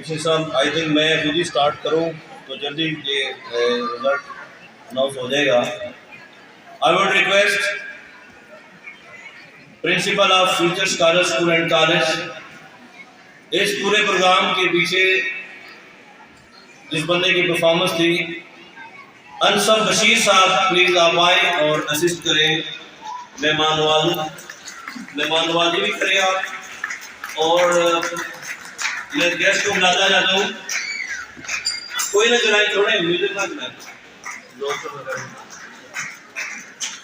पिछले साल I think मैं खुद ही स्टार्ट करूँ तो जल्दी ये रिजल्ट अनाउंस हो जाएगा। आई would request principle of future scholar school and college इस पूरे प्रोग्राम के पीछे जिस बंदे की परफॉर्मेंस थी अनसर बशीर साहब, प्लीज़ आप आए और असिस्ट करें। मेहमान नवाजी भी करें आप। और मैं गेस्ट को बुलाता जाता हूँ, कोई ना चलाए, छोड़े म्यूजिक ना चलाए।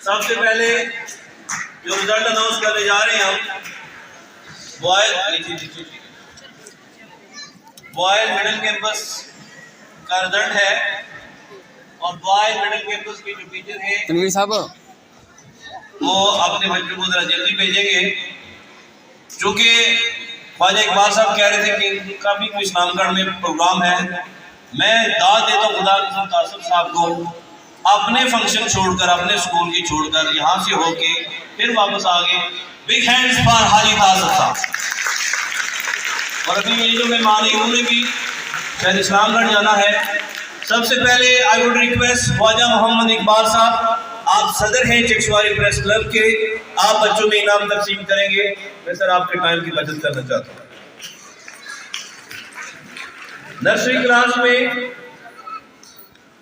सबसे पहले जो रिजल्ट अनाउंस करने जा रहे हैं हम बॉयज मिडिल कैंपस का रिजल्ट है और बॉयज मिडिल कैंपस के जो टीचर हैं तनवीर साहब वो अपने बच्चों को जरा जल्दी भेजेंगे, क्योंकि ख्वाजा इकबाल साहब कह रहे थे कि इनका भी कोई इस्लामगढ़ में प्रोग्राम है। मैं दाद देता हूँ खुदा तासुफ साहब को, अपने फंक्शन छोड़कर, अपने स्कूल की छोड़कर, यहाँ से होके फिर वापस आ गए। बिग हैंड्स फॉर हाजी तासुफ साहब। और अभी ये जो मेहमान है उन्होंने भी शायद इस्लामगढ़ जाना है। सबसे पहले I would request Khwaja Mohammad Iqbal साहब, आप सदर हैं चकवारी प्रेस क्लब के, आप बच्चों में इनाम तकसीम करेंगे। मैं सर आपके टाइम की बचत करना चाहता हूँ। नर्सरी क्लास में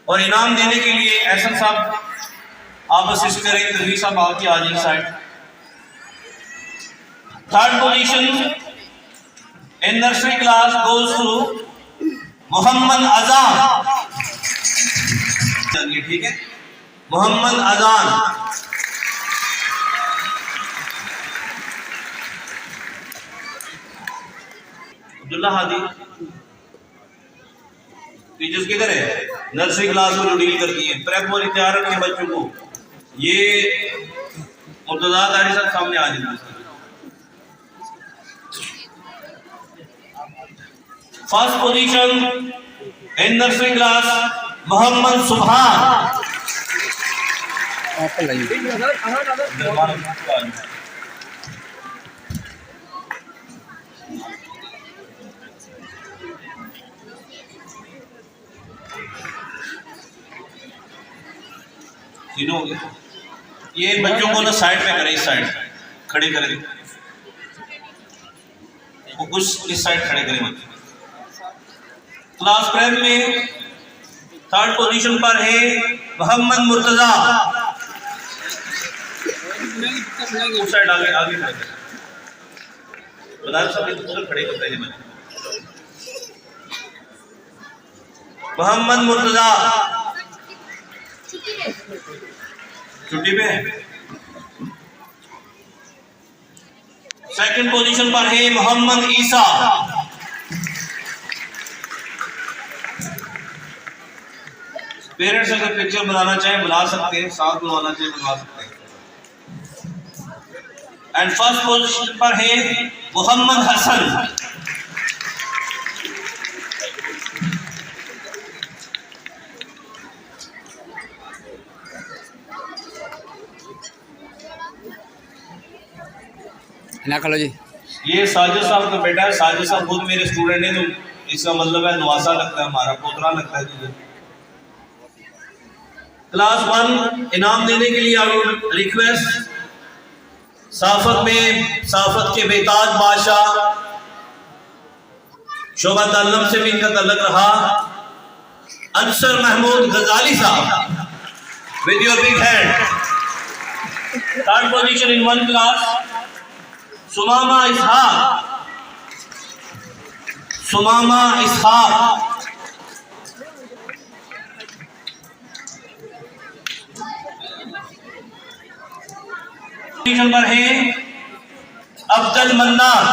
और इनाम देने के लिए एहसन साहब आप असिस्ट करें। तनवीर साहब आपकी आ जाइए side. Third position in nursery class goes to Mohammad Azan. ठीक है, मोहम्मद अजान। अब्दुल्ला हादी टीचर्स किधर है? नर्सरी क्लास में जो डील करती है प्रेप वाली तैयार रखें बच्चों को। ये मुर्तजा दारी साहब सामने आ जाए। First position in nursery class Mohammad Subhan. तीनों हो गए। ये बच्चों को ना साइड में करें, इस साइड खड़े करें, कुछ इस साइड खड़े करें बच्चे। क्लास प्रेप में थर्ड पोजीशन पर है मोहम्मद मुर्तजा। उस साइड आगे आगे बता सब इधर खड़े करते हैं बच्चे। मोहम्मद मुर्तजा छुट्टी पे है। सेकंड पोजीशन पर है मोहम्मद ईसा। पेरेंट्स अगर पिक्चर बनाना चाहें बना सकते हैं, साथ बनवाना चाहें बनवा सकते हैं। एंड फर्स्ट पोजीशन पर है मोहम्मद हसन। ना करो जी। ये साजिद साहब का बेटा है। साजिद साहब खुद मेरे स्टूडेंट हैं, तो इसका मतलब है नवासा लगता है, हमारा पोतरा लगता है तुझे। क्लास 1 इनाम देने के लिए आई वुड रिक्वेस्ट साफत में साफत के बेताज बादशाह, शोभा ताल्लुम से भी इनका तल्लक रहा, Ansar Mahmood Ghazali sahab, with your big hand. Third position in one class Sumama Ishaq. Sumama Ishaq. Position पर है अब्दुल मन्नान।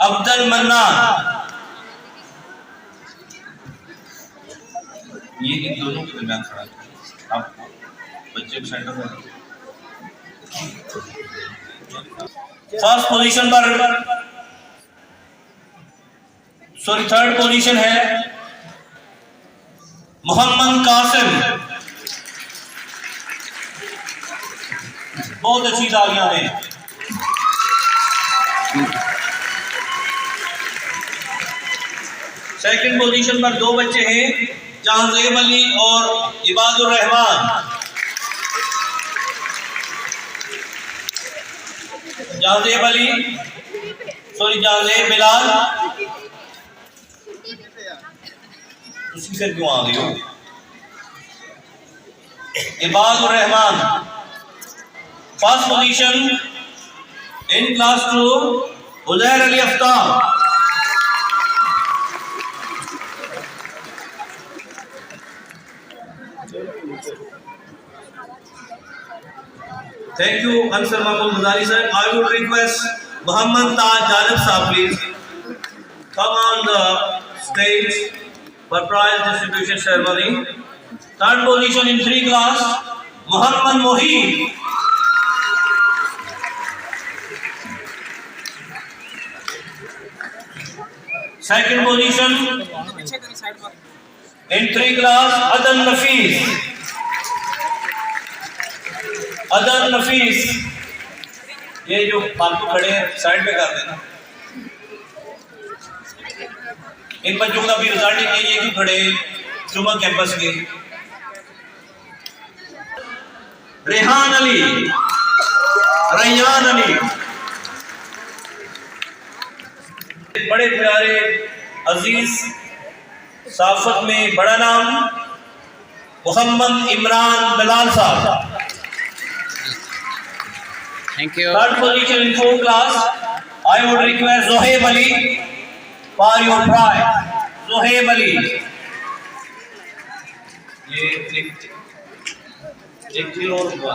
अब्दुल मन्नान। ये इन दोनों के दरमियान खड़ा है। आप बच्चे सेंटर में। फर्स्ट पोजीशन पर थर्ड पोजीशन है मोहम्मद कासिम। बहुत अच्छी तालियां हैं। सेकंड पोजीशन पर दो बच्चे हैं, जहांजेब अली और इबादुर रहमान। जहांजेब बिलाल, उसी से क्यों आ गई हो? Ibadur Rahman first position in class 2, Uzair Ali Aftab. Thank you, Ansar Mahmood Mazari sir. I would request Muhammad Taj Jalib sir, please come on the stage for prize distribution ceremony. Third position in 3 class, Muhammad Moheen. Second position in 3 class, Adan Nafis. ये जो फालतू खड़े हैं side पे कर देना। इन बच्चों का भी रिजल्ट नहीं, ये क्यों खड़े जुमा कैंपस के? रेहान अली, रैयान अली, बड़े प्यारे अजीज साफत में बड़ा नाम मोहम्मद इमरान बिलाल साहब। Thank you. Third position in 4 class, I would request Zohaib Ali for your prize. Zohaib Ali. ये एक किलो और हुआ।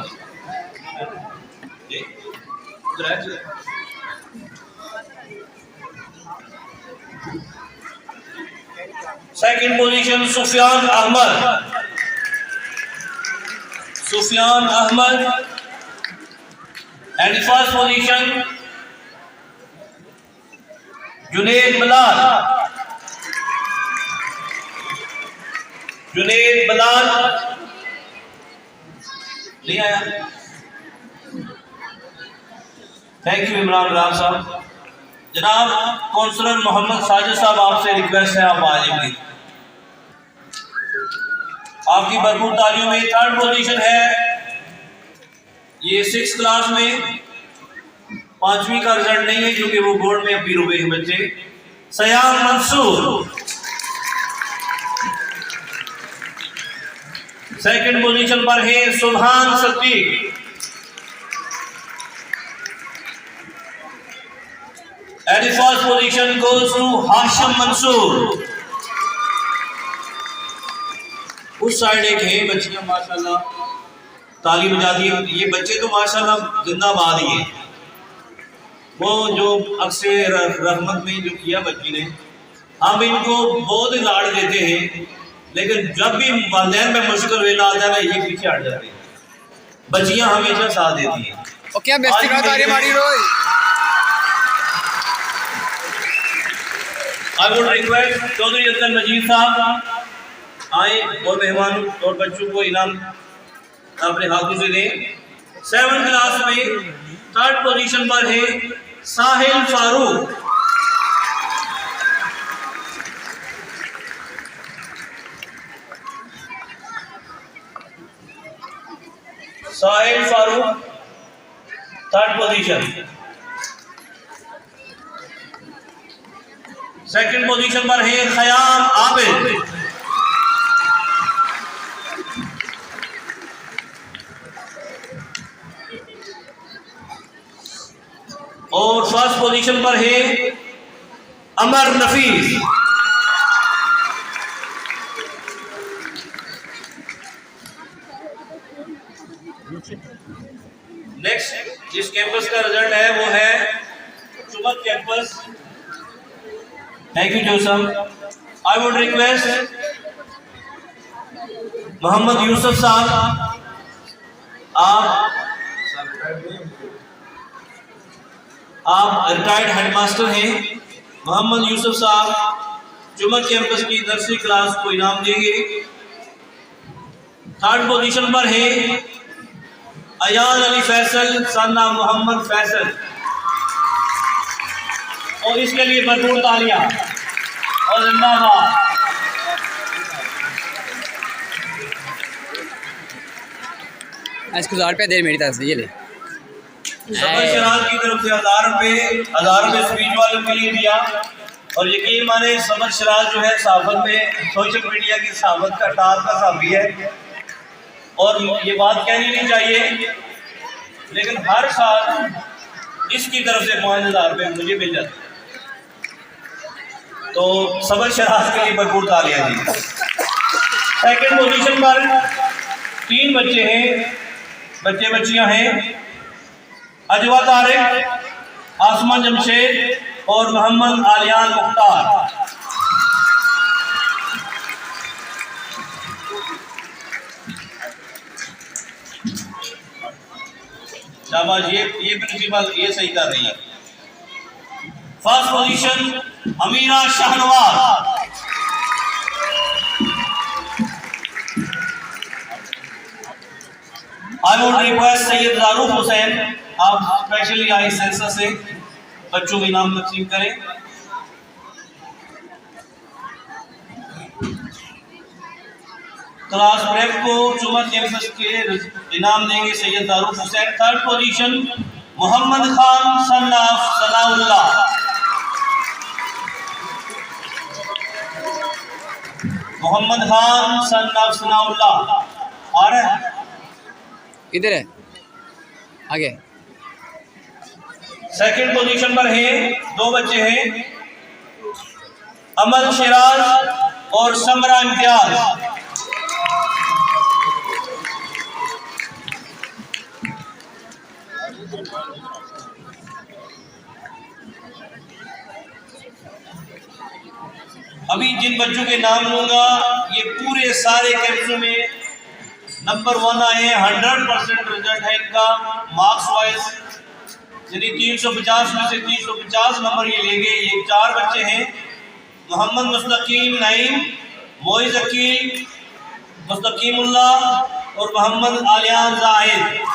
Second position Sufyan Ahmad, and first position Junaid Bilal नहीं आया। थैंक यू इमरान बिलाल साहब। जनाब काउंसलर मोहम्मद साजिद साहब, आपसे रिक्वेस्ट है आप आ जाइए। आपकी भरपूर तालियों में। थर्ड पोजीशन है, ये 6 क्लास में 5वीं का रिजल्ट नहीं है क्योंकि वो बोर्ड में अभी रुके हैं बच्चे। सयाम मंसूर। सेकंड पोजीशन पर है सुभान Sadiq. And the first position goes to Hashim Mansoor. उस साइड एक है बच्चियां माशाल्लाह ताली बजाती है। ये बच्चे तो माशाल्लाह जिंदाबाद ही हैं। वो जो अक्सर रहमत में जो किया बच्ची ने, हम इनको बहुत लाड़ देते हैं, लेकिन जब भी वालिदैन में मुश्किल वेला आता है ना, ये पीछे हट जाते हैं। बच्चियां हमेशा साथ देती हैं। ओके, बेस्टी का ताली मारी रोई। I would request Chaudhary Abdul मजीद साहब आए और मेहमान और बच्चों को इनाम अपने हाथों से दें। 7th क्लास में 3rd पोजीशन पर है Sahil Farooq. Sahil Farooq 3rd position. 2nd position पर है खयाम आबिद। और 1st पोजीशन पर है अमर नफीस। नेक्स्ट जिस कैंपस का रिजल्ट है वो है Chumak campus. Thank you Joseph. I would request Mohammad Yusuf sahab, आप रिटायर्ड हेडमास्टर हैं। मोहम्मद यूसुफ साहब चुमक कैंपस की नर्सरी क्लास को इनाम देंगे। 3rd पोजीशन पर है अयान अली फैसल सन्ना मोहम्मद फैसल, और इसके लिए भरपूर तालियां। और जिंदाबाद। इसको 1000 रुपया दे मेरी तरफ से, ये ले। सबर शराज की तरफ से 1000 रुपये स्पीच वालों के लिए दिया। और यकीन माने सबर शराज जो है सहाफत में, सोशल मीडिया की सहाफत का टॉप का साफी है। और ये बात कहनी नहीं चाहिए, लेकिन हर साल इसकी तरफ से 5000 रुपये मुझे मिल जाते हैं। तो सबर शराज के लिए भरपूर तालियां दी। सेकंड पोजीशन पर 3 बच्चे हैं, बच्चियां हैं। अजवा तारिक, आसमा जमशेद और मोहम्मद आलियान मुख्तार। शाबाश, ये प्रिंसिपल ये सही कर रही है। First position Amira Shahnawaz. I would request Syed Zaroof Hussain, आप स्पेशली आई सेंसर से बच्चों के नाम तकसीम करें। क्लास प्रेप को चुमा कैंपस के इनाम देंगे Syed Zaroof Hussain. Third position Mohammad Khan son of Sanaullah. Mohammad Khan son of Sanaullah आ रहा है, इधर है आगे। सेकंड पोजीशन पर हैं 2 बच्चे हैं, अमल शिराज और समरा इम्तियाज। अभी जिन बच्चों के नाम लूंगा ये पूरे सारे कैंपसों में नंबर 1 आए हैं। 100% रिजल्ट है इनका मार्क्स वाइज, यानी 350 में से 350 नंबर ये लेंगे। ये 4 बच्चे हैं, मोहम्मद मुस्तकीम नईम, मोइज अकील, मुस्तकीमुल्लाह और मोहम्मद आलियान जाहिद।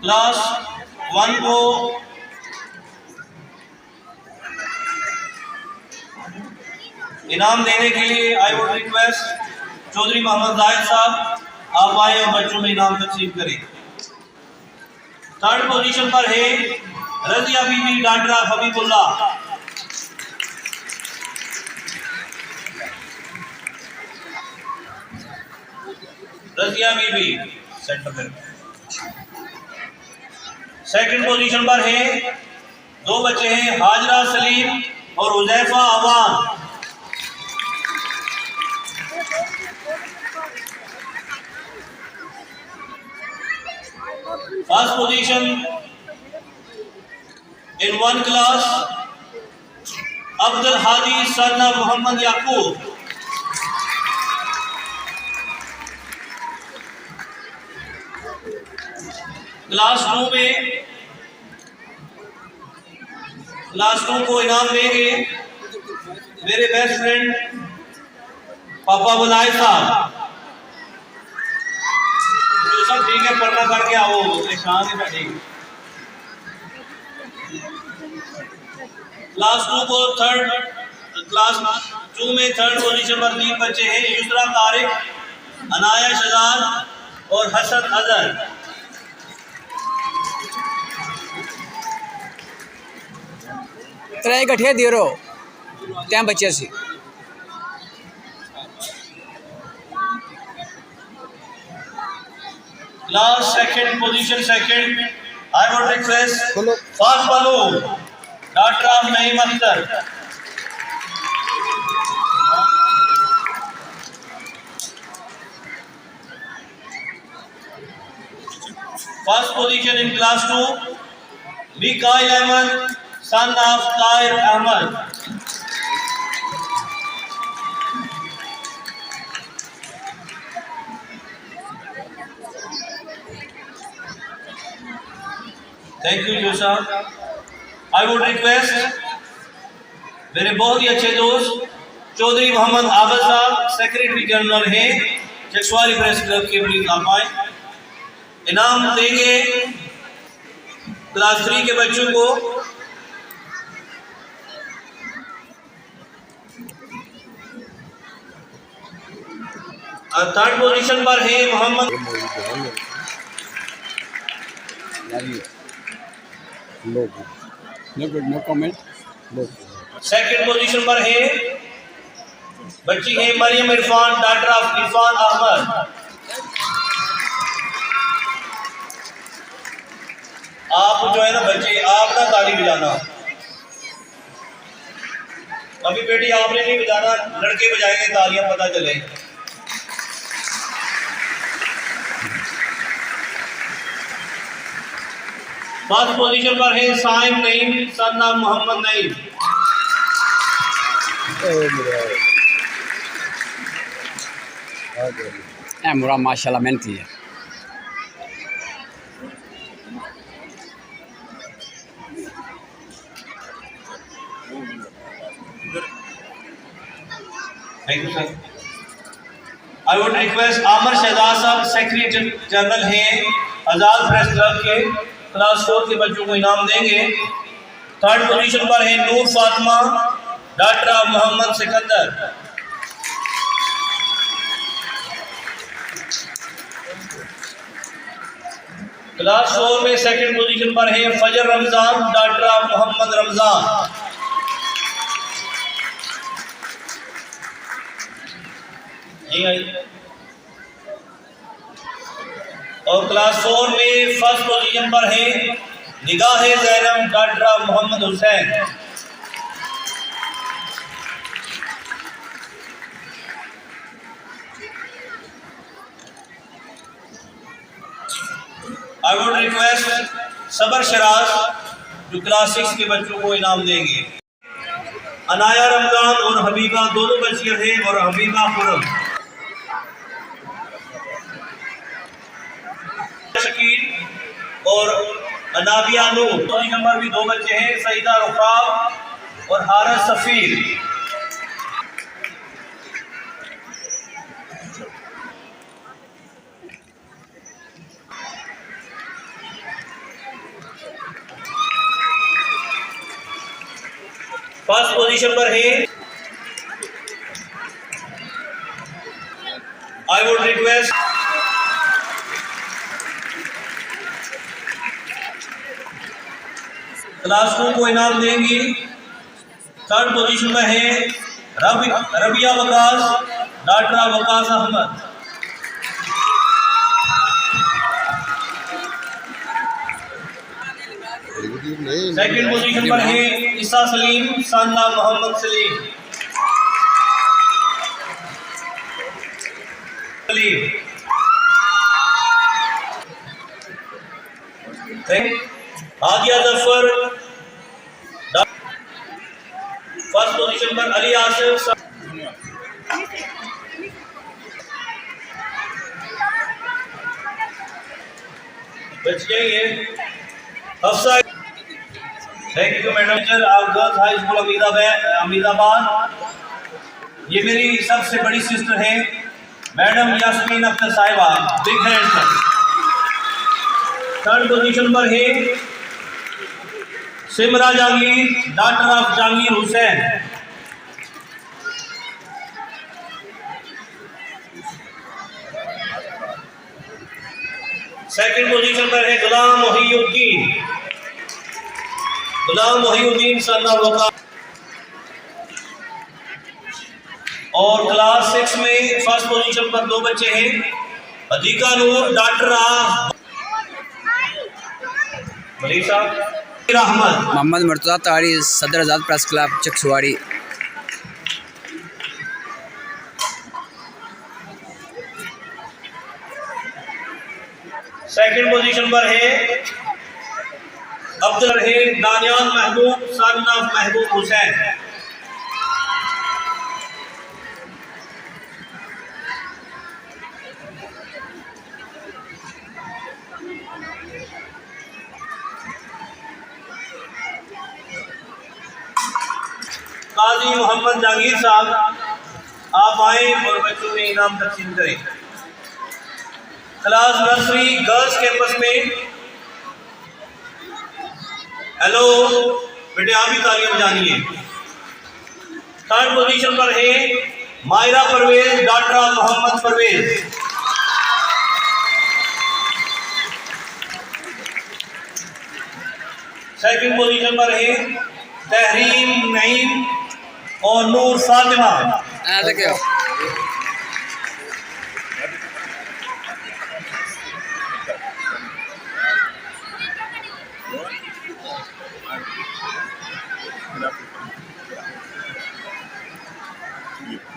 क्लास 1 को इनाम देने के लिए I would request Chaudhary Mohammad Zahid साहब, आप आए और बच्चों में इनाम तकसीम करें। थर्ड पोजीशन पर है रजिया बीबी डांडरा हबीबुल्लाह। रजिया बीबी सेंटर में। सेकंड पोजीशन पर है 2 बच्चे हैं, हाजरा सलीम और Huzaifa Awan. First position in 1 class Abdul Hadi son of Mohammad Yaqub. Class 2 को इनाम देंगे मेरे बेस्ट फ्रेंड पापा बुलाए साहब। तो सब ठीक है, पढ़ना करके आओ, शान है बैठे। क्लास 2 में थर्ड पोजीशन पर 3 बच्चे हैं, युसरा तारिक, अनाया शहजाद और हसन अजहर। तेरा इकट्ठे दियो रो टाइम बच्चे से। Class second position second I would request fast Balu daughter Naeem Akhtar. First position in class 2 Mikail Ahmad son of Tahir Ahmad. Thank you जोशा। आई वुड रिक्वेस्ट मेरे बहुत ही अच्छे दोस्त चौधरी मोहम्मद आबद साहब, सेक्रेटरी जनरल है चकवाली प्रेस क्लब के, प्लीज आप आए। इनाम देंगे क्लास 3 के बच्चों को। थर्ड पोजीशन पर है Mohammad. No comment. Second position पर है बच्ची है मरियम इरफान, डॉक्टर ऑफ इरफान अहमद। आप जो है ना बच्चे, आप ना ताली बजाना। अभी बेटी आपने नहीं बजाना, लड़के बजाएंगे तालियां, पता चले। फर्स्ट पोजीशन पर है साइम नईम, सन ऑफ मोहम्मद नईम। मुरा माशाल्लाह मेहनती है। Thank you sir. I would request आमर शहजाद साहब, सेक्रेटरी जनरल हैं आजाद प्रेस क्लब के, क्लास 4 के बच्चों को इनाम देंगे। थर्ड पोजीशन पर है Noor Fatima, daughter of Mohammad Sikandar. Class 4 में सेकंड पोजीशन पर है फजर रमजान, डॉक्टर ऑफ मोहम्मद रमजान। और क्लास 4 में फर्स्ट पोजीशन पर है Nigah Zainab, daughter of Mohammad Hussain. I would request Sabar Sharaz जो क्लास 6 के बच्चों को इनाम देंगे। अनाया रमजान और हबीबा दोनों बच्चियां हैं, और हबीबा खुरम। शकील और अनाबिया नूर, नंबर भी 2 बच्चे हैं, सईदा रुखाब और हारस सफीर। फर्स्ट पोजीशन पर है। आई वुड रिक्वेस्ट क्लास 2 को इनाम देंगी। थर्ड पोजीशन में है Rabia Waqas, daughter Waqas Ahmad. Second position पर है Isa Saleem, son of Mohammad Saleem. Aadiya Zafar, first position पर अली आसिफ। बच्चे ये Hafsa. Thank you madam. Girls high school Amidabad. ये मेरी सबसे बड़ी सिस्टर है मैडम यास्मीन अख्तर साहिबा, big hand sir. Third position पर है Simra Jahangir, daughter of Jahangir Hussain. Second position पर है गुलाम मोहिउद्दीन सन ऑफ वकास। और क्लास 6 में फर्स्ट पोजीशन पर 2 बच्चे हैं, अदीका नूर, डॉक्टर मोहम्मद मुर्तज़ा तारी, सदर आज़ाद प्रेस क्लब चकवाड़ी। सेकंड पोजीशन पर है अब्दुल रहीम दानियाल महबूब, सन ऑफ महबूब हुसैन। काजी मोहम्मद जहांगीर साहब आप आए और बच्चों में इनाम तकसीम करें। क्लास नर्सरी गर्ल्स कैंपस में हेलो बेटे, आप भी तालियां बजानी है। थर्ड पोजीशन पर है Maira Parvez, daughter Mohammad Parvez. Second position पर है तहरीम नईम और नूर फातिमा। देखियो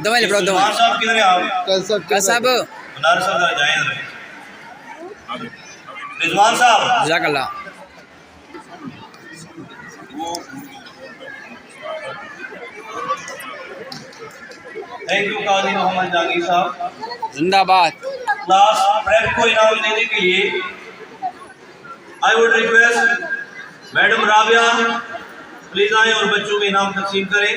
दवा ले दवा साहब किधर है आप? कल साहब बनारस साहब जरा जाएं इधर। रिजवान साहब जज़ाकल्लाह। थैंक यू काजी मोहम्मद जहांगीर साहब। जिंदाबाद। क्लास प्रेप को इनाम देने के लिए I would request madam Rabia please आए और बच्चों में इनाम तकसीम करें।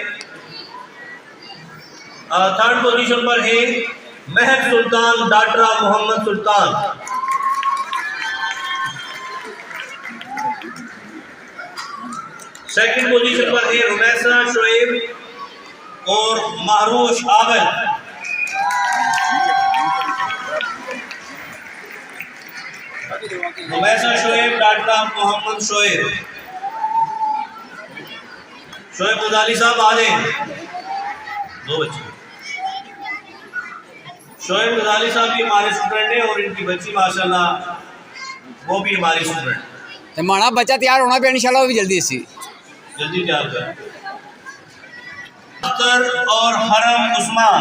थर्ड पोजीशन पर है महक सुल्तान, डॉक्टर मोहम्मद सुल्तान। सेकंड पोजीशन पर है रुमैसा शोएब और महरूश आबद। रुमैसा शोएब, डॉक्टर मोहम्मद शोएब। शोएब मुदाली साहब आ जाएं। दो बच्चे शोएब मुदाली साहब भी हमारे स्टूडेंट हैं और इनकी बच्ची माशाल्लाह वो भी हमारी स्टूडेंट। तो माना बच्चा तैयार होना पे इंशाल्लाह वो भी जल्दी सी जल्दी तैयार कर। अख्तर और हरम Usman.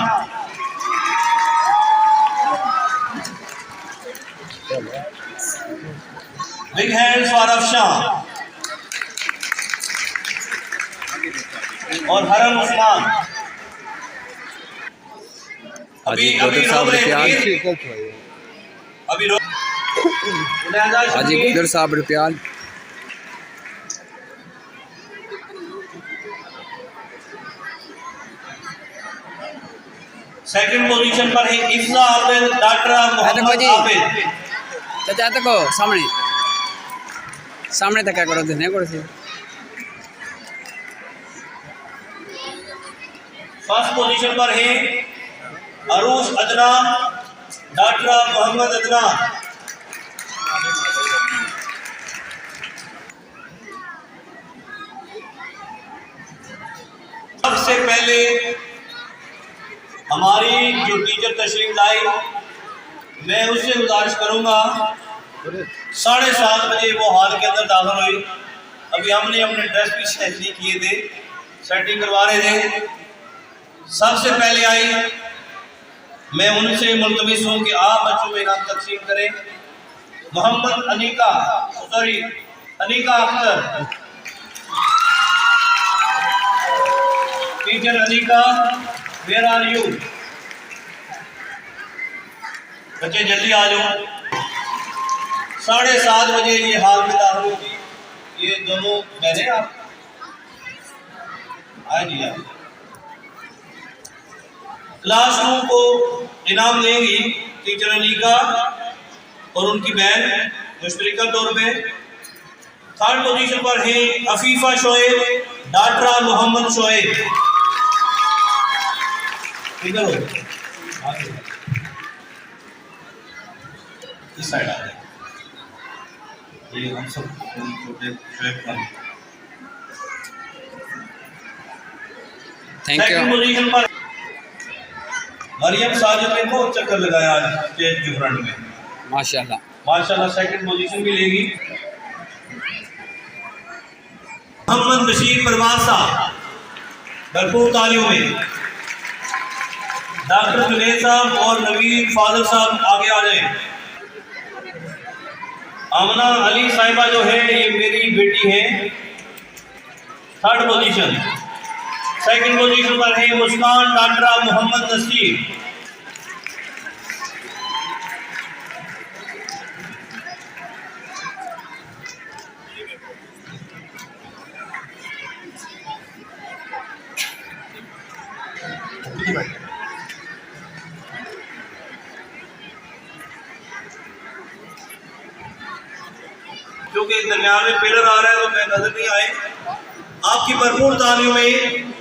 Big hand for Afshan और हरम उस्मान। हाजी गोदर साहब रुपयाल, अभी हाजी गोदर साहब रुपयाल। सेकंड पोजीशन पर है इफ्जा आबिद, डॉक्टर मोहम्मद आबिद। चाचा तको सामने सामने तक क्या करो देने को से। फर्स्ट पोजीशन पर है अरूस अदना, डॉक्टर मोहम्मद अदना। सबसे पहले हमारी जो टीचर तशरीफ लाई मैं उससे गुजारिश करूंगा 7:30 बजे वो हॉल के अंदर दाखिल हुई। अभी हमने अपने ड्रेस भी सेट नहीं किए थे, सेटिंग करवा रहे थे। सबसे पहले आई, मैं उनसे मुल्तमिस हूँ कि आप बच्चों में इनाम तकसीम करें। Mohammad Anika Akhtar, teacher Anika where are you? बच्चे जल्दी आ जाओ। 7:30 बजे ये हाल में दाखिल होगी। ये दोनों बहने आप आए जी। आप क्लास 2 को इनाम देंगी टीचर अनीका और उनकी बहन मुश्तरका तौर पे। थर्ड पोजीशन पर है अफीफा शोएब, डॉक्टर मोहम्मद शोएब। इधर हो, इस साइड आ जाए। ये हम सब छोटे शोएब का। Thank you. सेकंड पोजीशन पर मरियम साजिद ने बहुत चक्कर लगाया आज स्टेज के फ्रंट में, माशाल्लाह माशाल्लाह सेकंड पोजीशन भी लेगी। मोहम्मद बशीर परवाज साहब, भरपूर तालियों में। डॉक्टर जुनैद साहब और नवीद फादल साहब आगे आ जाए। आमना अली साहिबा जो है ये मेरी बेटी है, थर्ड पोजीशन। सेकंड पोजीशन पर है मुस्कान डॉक्टर मोहम्मद नसीर। क्योंकि दरमियान में पिलर आ रहा है तो मैं नजर नहीं आए। आपकी भरपूर तालियों में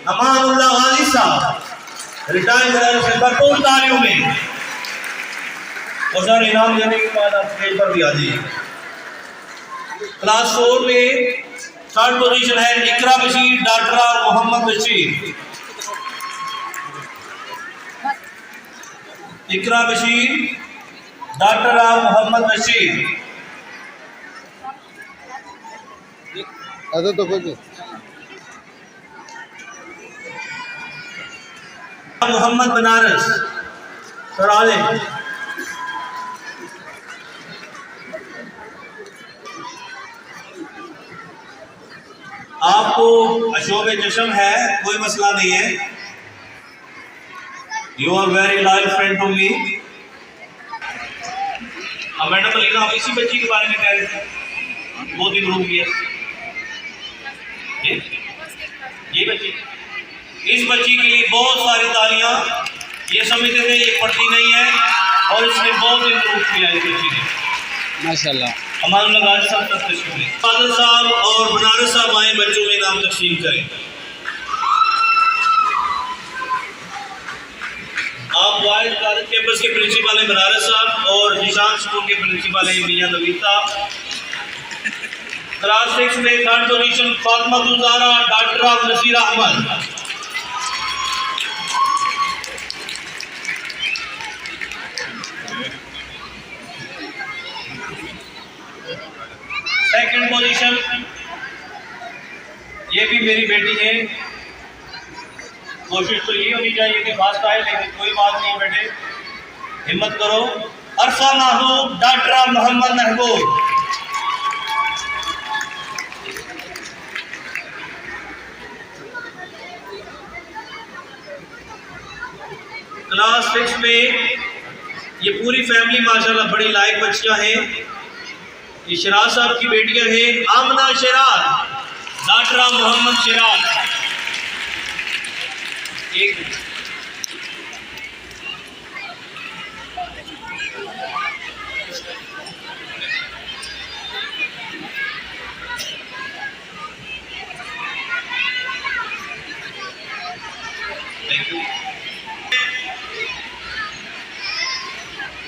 अमानुल्लाह गाजी साहब रिटायर से भरपूर तालियों में, और सर इनाम देने के बाद आप स्टेज पर भी आ जाइए। क्लास 4 में थर्ड पोजीशन है इकरा बशीर डॉक्टर मोहम्मद बशीर। इकरा बशीर डॉक्टर मोहम्मद बशीर। तो कुछ मोहम्मद बनारस सर आ जाए। आपको अशोक चशम है, कोई मसला नहीं है। You are very loyal friend to me. अब मैडम अलीना आप इसी बच्ची के बारे में कह रहे थे, 2-3 रूम किया ये बच्ची, इस बच्ची के लिए बहुत सारी तालियां। ये समझते थे ये पढ़ती नहीं है और इसने बहुत इम्प्रूव किया इस बच्ची ने माशाल्लाह। हमारे लगा सब तक तस्वीरें फादर साहब और बनारस साहब आए, बच्चों में नाम तकसीम करें। आप बॉयज कॉलेज कैंपस के प्रिंसिपल हैं बनारस साहब और निशान स्कूल के प्रिंसिपल हैं मियां नवीद साहब। क्लास 6 में third position Fatima Gulzara daughter Naseer Ahmad. Second position ये भी मेरी बेटी है। कोशिश तो ये होनी चाहिए कि फास्ट आए, लेकिन कोई बात नहीं बेटे, हिम्मत करो। अरफा महबूब डॉक्टर मोहम्मद महबूब। क्लास 6 में ये पूरी फैमिली माशाल्लाह बड़ी लायक बच्चियां हैं। ये शराज साहब की बेटियां हैं, आमना शराज डॉक्टर मोहम्मद शराज। एक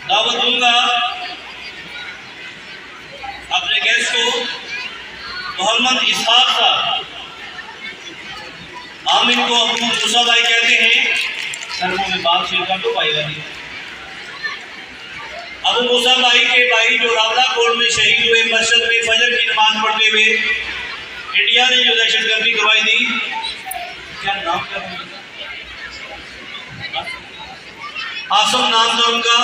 दावत दूंगा अपने गेस्ट को, मोहम्मद इसहाक साहब। हम इनको अबू मूसा भाई कहते हैं। सर में बात शेयर कर दो भाई वाली। अबू मूसा भाई के भाई जो रावला कोट में शहीद हुए, मस्जिद में फजर की नमाज पढ़ते हुए इंडिया ने जो दहशतगर्दी करवाई थी, क्या नाम क्या आसम नाम था उनका।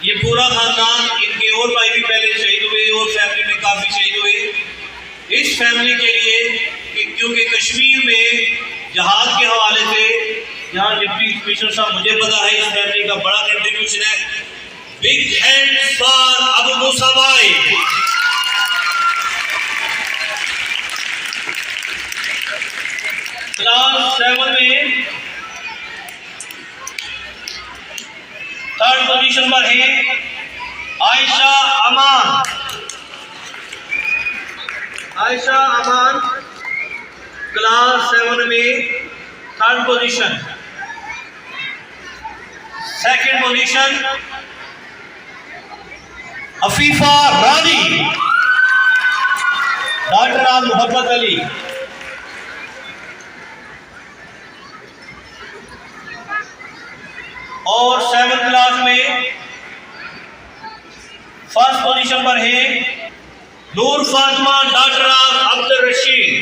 ये पूरा खानदान, इनके और भाई भी पहले शहीद हुए और फैमिली में काफ़ी शहीद हुए। इस फैमिली के लिए क्योंकि कश्मीर में जहाज के हवाले से यहाँ डिप्टी कमिश्नर साहब मुझे पता है इस फैमिली का बड़ा कंट्रीब्यूशन है। Big hands for Abu Musa भाई। क्लास 7 में थर्ड पोजीशन पर है आयशा अमान। आयशा अमान क्लास 7 में third position. Second position Afifa Rani daughter Mohabbat Ali. और 7th क्लास में फर्स्ट पोजीशन पर है नूर फातिमा डॉक्टर अब्दुल रशीद।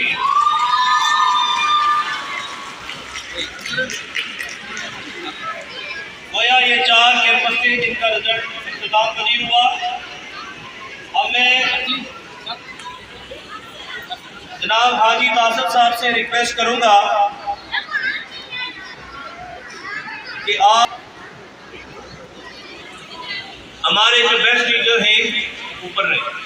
गोया ये 4 कैंपस थे जिनका रिजल्ट इख्तिताम पजीर हुआ। अब मैं जनाब हाजी तासिफ साहब से रिक्वेस्ट करूंगा कि आप हमारे जो बेस्ट टीचर हैं ऊपर रहे।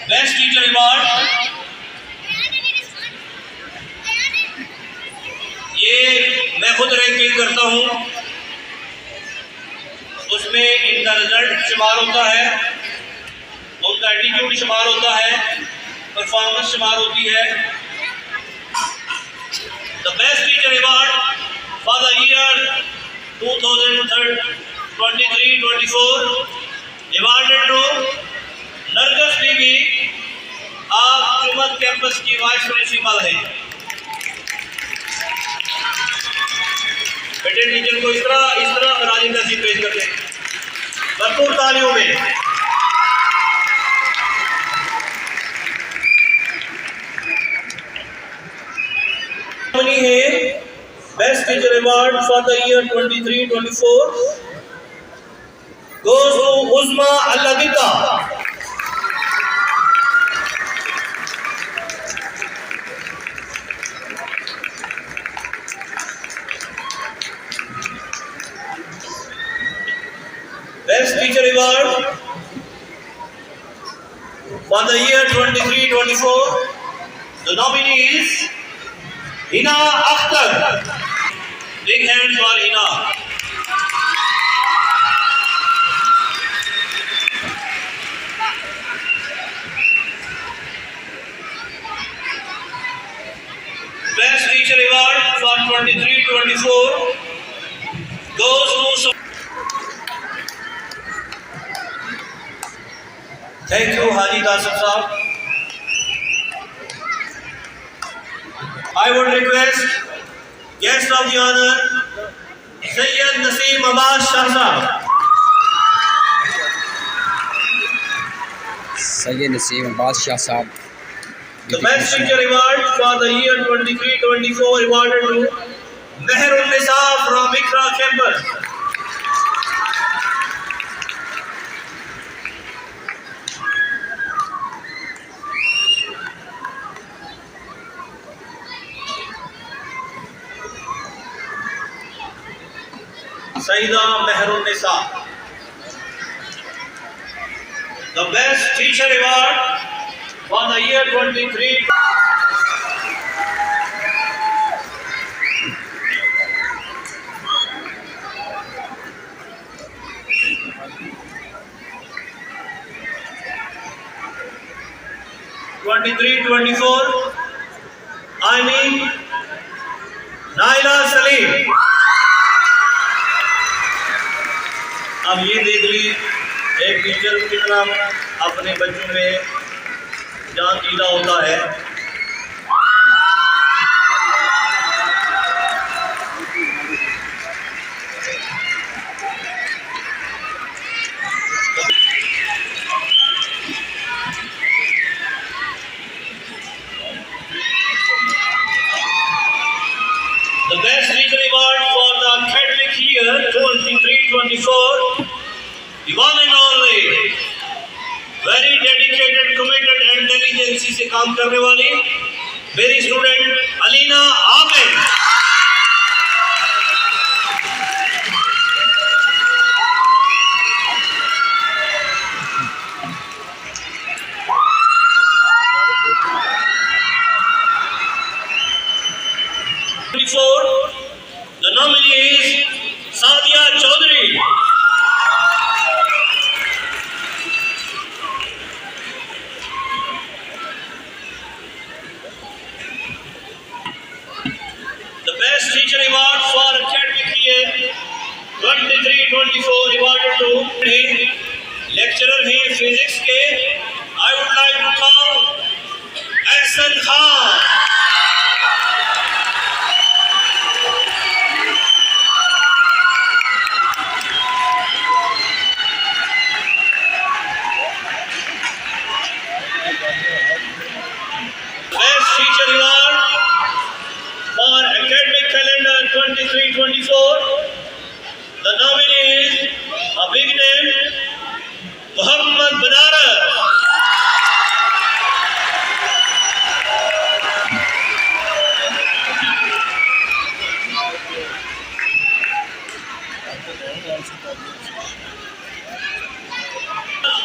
बेस्ट टीचर अवार्ड करता हूँ उसमें इनका रिजल्ट शुमार होता है, उनका एटीट्यूड शुमार होता है, परफॉर्मेंस शुमार होती है। The best teacher award for the year 2023-24 awarded to Nargis Bibi. आप चुमत कैंपस की वाइस प्रिंसिपल हैं। बेटे टीचर को इस तरह राजी नसीब पेश करते हैं भरपूर तालियों में। है best teacher award for the year 23-24 goes to Usma अल्लादिता। Best Teacher Award for the year 23-24, the nominees Hina Akhtar. Big hands for Hina. Best Teacher Award for 23-24 goes to. Thank you, Haji Qasem Saab. I would request guest of the honor, Sayyid Naseem Abbas Shah Saab. Syed Naseem Abbas Shah साहब। The Best Teacher Award for the year 23-24 awarded to Mehrun Nisa from Ikra campus. Saida Mehrun Nisa. The Best Teacher Award for the year 23. I mean Naila Salim. अब ये देख ली एक teacher कितना अपने बच्चों में जान दीदा होता है। The Best Teacher Award for the academic year 23-24, the one and only, very dedicated, committed and diligency से काम करने वाली मेरी student Alina Aamir. The nominee is Sadia Chaudhary. The Best Teacher Award for academic year 23-24 awarded to lecturer हैं physics के। I would like to call Ahsan Khan. Best Teacher Award for academic calendar 23-24. The nominee is a big name, Muhammad Banaras.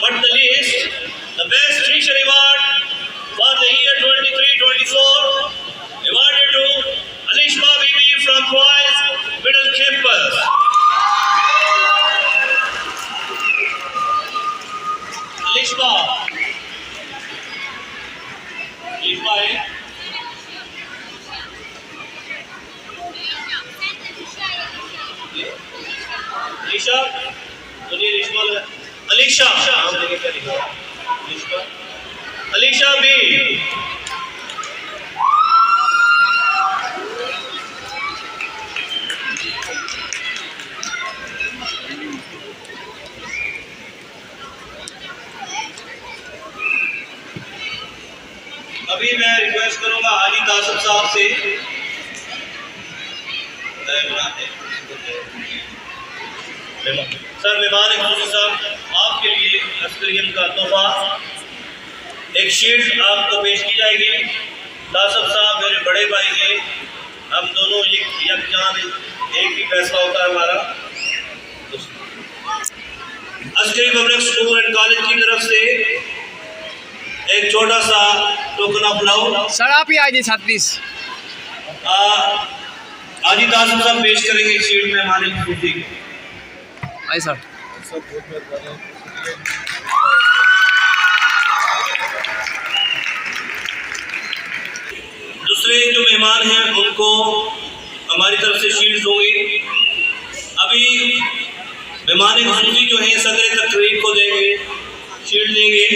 But the least, the Best Teacher Award for the year 23-24 awarded to Alishma Bibi from Boys Middle Campus. शिफा है, अलीशा, मुनीर इस्माइल, अलीशा, नाम देखे क्या लिखा है? अलीशा भी। अभी मैं request करूंगा हाजी कासिम साहब से, सर मेहमान खुसूसी साहब, आपके लिए अस्करियन का तोहफा एक शील्ड आपको पेश की जाएगी। कासिम साहब मेरे बड़े भाई हैं, हम दोनों यकजान एक ही फैसला होता है हमारा। Askari public school and college की तरफ से एक छोटा सा टोकन ऑफ लव सर आप ही आइए 36 हाजी कासिम साहब पेश करेंगे एक शील्ड में हमारे खुसूसी। आइए सर। दूसरे जो मेहमान हैं उनको हमारी तरफ से शील्ड होंगी। अभी मेहमान खुसूसी जो हैं सदर तकरीब को देंगे, शील्ड देंगे।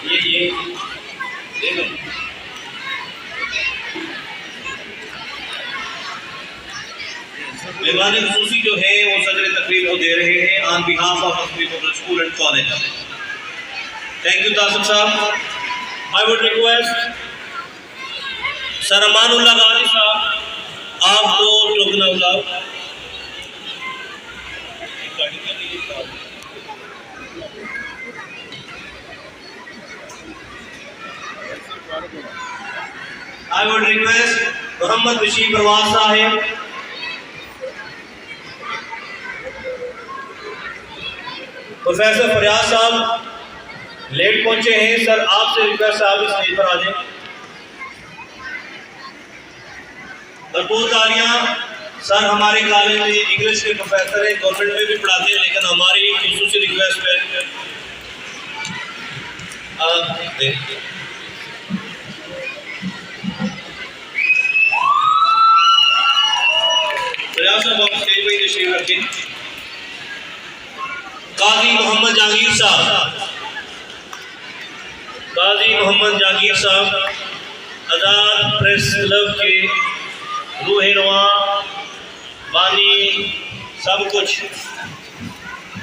ये मेहमान खुसूसी जो है वो सदर तकरीब को दे रहे हैं on behalf of school and college. Thank you Qasim sahab. I would request sir Amanullah Ghazi sahab आपको token of love. I would request Mohammad Bashir Parvaz sahab, professor फरियाद साहब लेट पहुंचे हैं, सर आपसे रिक्वेस्ट साहब इस स्टेज पर आ जाएं। भरपूर तालियां। सर हमारे कॉलेज में इंग्लिश के प्रोफेसर हैं, गवर्नमेंट में भी पढ़ाते हैं, लेकिन हमारी खुसूसी रिक्वेस्ट है फरियाद साहब आप स्टेज पर तशरीफ रखें। काजी मोहम्मद जहांगीर साहब, काजी मोहम्मद जहांगीर साहब आज़ाद प्रेस क्लब के रूहनुमा बानी सब कुछ,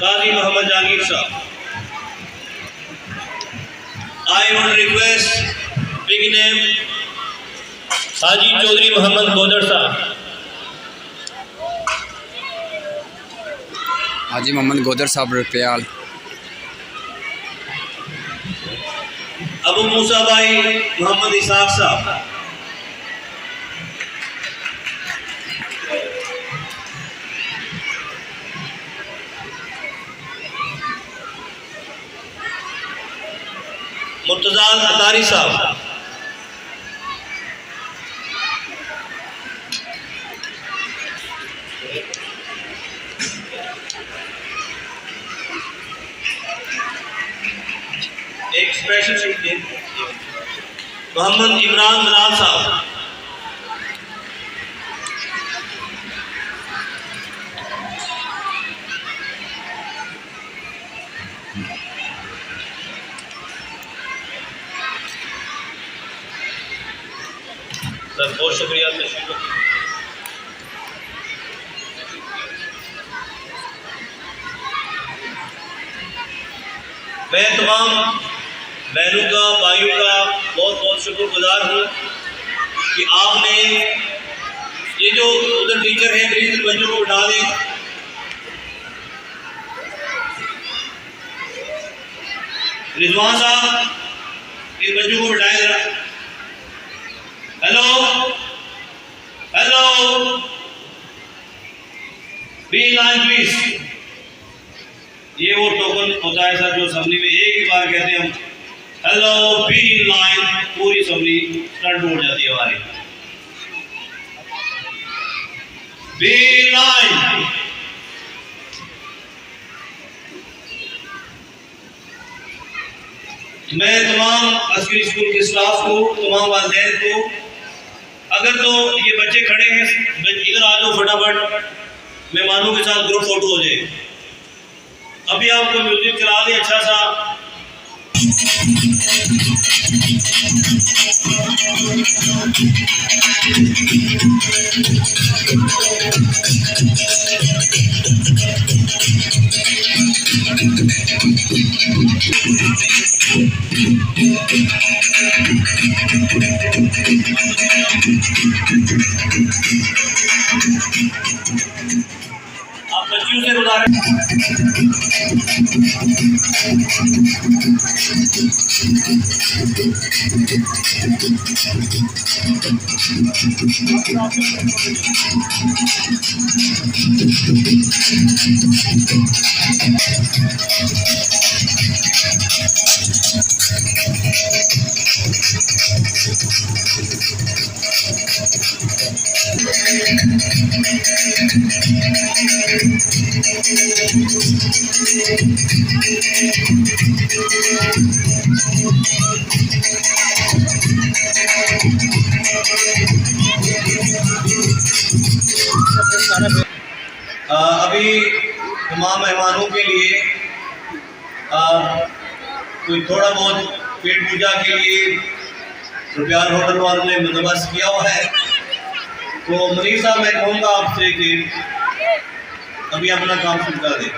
काजी Mohammad Jahangir sahab. I would request big name Haji Chaudhary Mohammad Godar sahab, हाजी मोहम्मद गोदर साहब रुपयाल, अबू मूसा भाई मोहम्मद इसाक साहब, मुर्तजा अतारी साहब, एक स्पेशल शीट दे मोहम्मद इमरान मनाल साहब, सर बहुत शुक्रिया तशरीफ। मैं तमाम बहनों का भाइयों का बहुत बहुत शुक्रगुजार हूँ कि आपने ये जो उधर टीचर हैं प्लीज बच्चों को बिठा दें। रिजवान साहब इस बच्चों को बिठाएं जरा। Hello hello be line please. ये वो टोकन होता है सर जो असेंबली में एक ही बार कहते हैं हम हेलो बी लाइन, पूरी असेंबली स्टंट हो जाती है हमारी। बी लाइन, मैं तमाम अस्करी स्कूल के स्टाफ को, तमाम वालिदैन को, अगर तो ये बच्चे खड़े हैं इधर आ जाओ फटाफट, मेहमानों के साथ ग्रुप फोटो हो जाए। अभी आपको म्यूजिक चला दें अच्छा सा। आप बच्चियों से गुजारिश अभी तमाम मेहमानों के लिए कोई थोड़ा बहुत पेट पूजा के लिए रुपयाल होटल वालों ने बंदोबस्त किया हुआ है। तो मनीष साहब, मैं कहूँगा आपसे कि अभी अपना काम शुरू कर दें।